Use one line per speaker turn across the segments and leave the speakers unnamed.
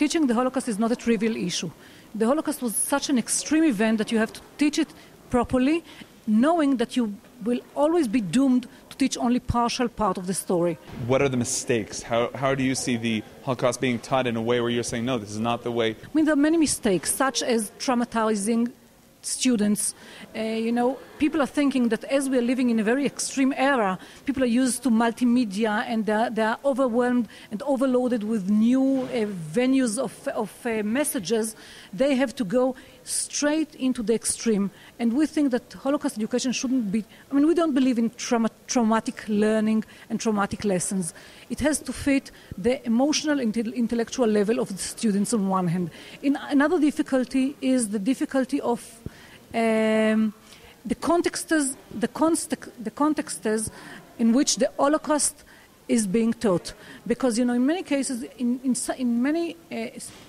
teaching the Holocaust is not a trivial issue. The Holocaust was such an extreme event that you have to teach it properly, knowing that you will always be doomed to teach only partial part of the story.
What are the mistakes? How do you see the Holocaust being taught in a way where you're saying, no, this is not the way?
I mean, there are many mistakes, such as traumatizing students. People are thinking that as we are living in a very extreme era, people are used to multimedia and they are overwhelmed and overloaded with new venues of messages. They have to go straight into the extreme. And we think that Holocaust education shouldn't be, we don't believe in traumatic learning and traumatic lessons. It has to fit the emotional, intellectual level of the students on one hand. Another difficulty is the difficulty of the contexts in which the Holocaust is being taught. Because, in many cases, in many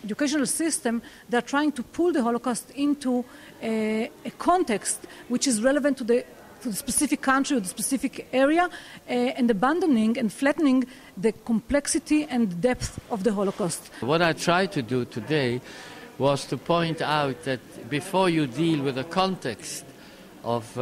educational systems, they're trying to pull the Holocaust into a context which is relevant to the specific country or the specific area, and abandoning and flattening the complexity and depth of the Holocaust.
What I tried to do today was to point out that before you deal with the context of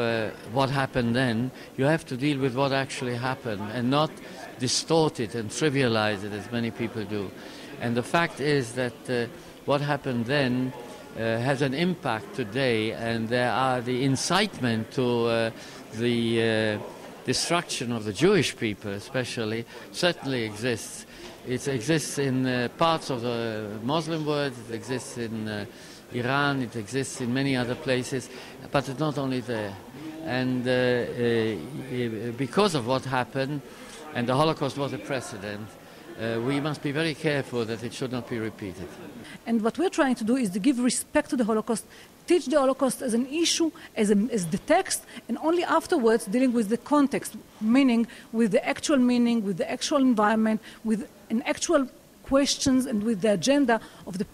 what happened then, you have to deal with what actually happened and not distort it and trivialize it as many people do. And the fact is that what happened then has an impact today, and there are the incitement to the destruction of the Jewish people especially certainly exists. It exists in parts of the Muslim world, it exists in Iran, it exists in many other places, but it's not only there. And because of what happened, and the Holocaust was a precedent, we must be very careful that it should not be repeated.
And what we're trying to do is to give respect to the Holocaust, teach the Holocaust as an issue, as the text, and only afterwards dealing with the context, meaning with the actual meaning, with the actual environment, with an actual questions and with the agenda of the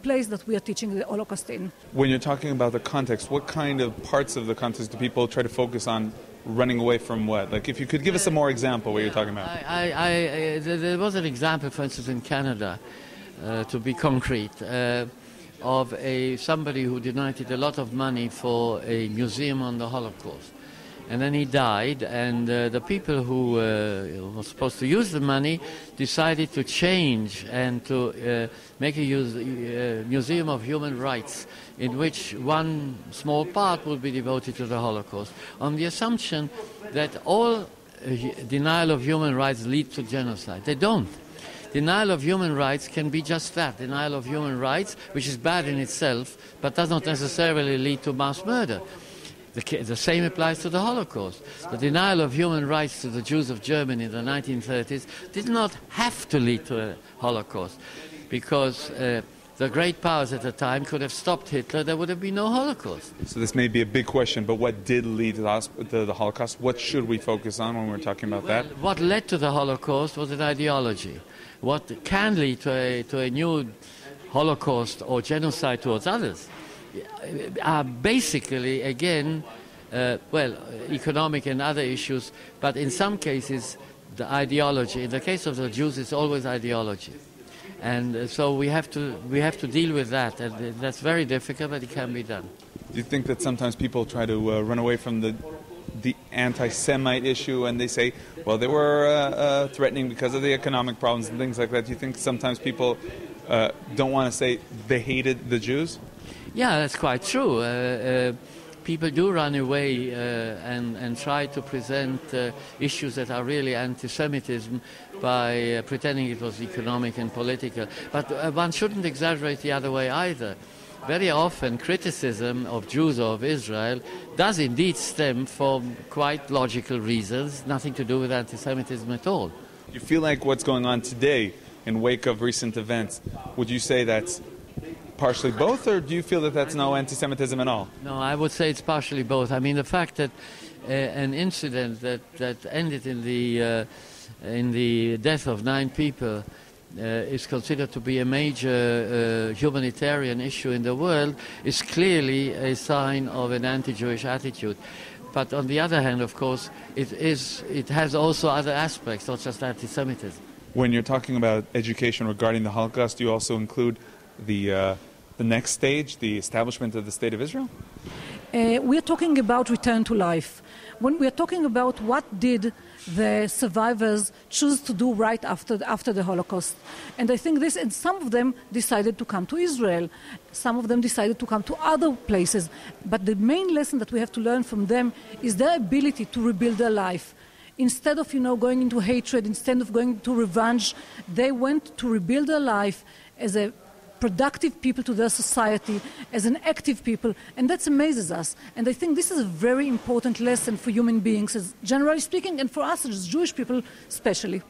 place that we are teaching the Holocaust in.
When you're talking about the context, what kind of parts of the context do people try to focus on? Running away from what? Like, if you could give us some more example what you're talking about.
There was an example, for instance, in Canada, to be concrete, of somebody who donated a lot of money for a museum on the Holocaust. And then he died, and the people who were supposed to use the money decided to change and to make a museum of human rights, in which one small part would be devoted to the Holocaust, on the assumption that all denial of human rights lead to genocide. They don't. Denial of human rights can be just that, denial of human rights, which is bad in itself, but does not necessarily lead to mass murder. The same applies to the Holocaust. The denial of human rights to the Jews of Germany in the 1930s did not have to lead to a Holocaust, because the great powers at the time could have stopped Hitler. There would have been no Holocaust.
So this may be a big question, but what did lead to the Holocaust? What should we focus on when we're talking about that?
What led to the Holocaust was an ideology. What can lead to a new Holocaust or genocide towards others are basically, again, economic and other issues, but in some cases, the ideology. In the case of the Jews, it's always ideology. And so we have to deal with that, and that's very difficult, but it can be done.
Do you think that sometimes people try to run away from the anti-Semite issue, and they say, well, they were threatening because of the economic problems and things like that? Do you think sometimes people don't want to say they hated the Jews?
Yeah, that's quite true. People do run away and try to present issues that are really anti-Semitism by pretending it was economic and political. But one shouldn't exaggerate the other way either. Very often criticism of Jews or of Israel does indeed stem from quite logical reasons, nothing to do with anti-Semitism at all.
Do you feel like what's going on today in wake of recent events, would you say that's partially both, or do you feel that that's no anti-Semitism at all?
No, I would say it's partially both. I mean, the fact that an incident that ended in the death of 9 people is considered to be a major humanitarian issue in the world is clearly a sign of an anti-Jewish attitude. But on the other hand, of course, it has also other aspects, not just anti-Semitism.
When you're talking about education regarding the Holocaust, do you also include the next stage, the establishment of the State of Israel?
We're talking about return to life. When we're talking about what did the survivors choose to do right after the Holocaust. And I think and some of them decided to come to Israel. Some of them decided to come to other places. But the main lesson that we have to learn from them is their ability to rebuild their life. Instead of, going into hatred, instead of going to revenge, they went to rebuild their life as a productive people to their society, as an active people, and that amazes us. And I think this is a very important lesson for human beings, as generally speaking, and for us as Jewish people especially.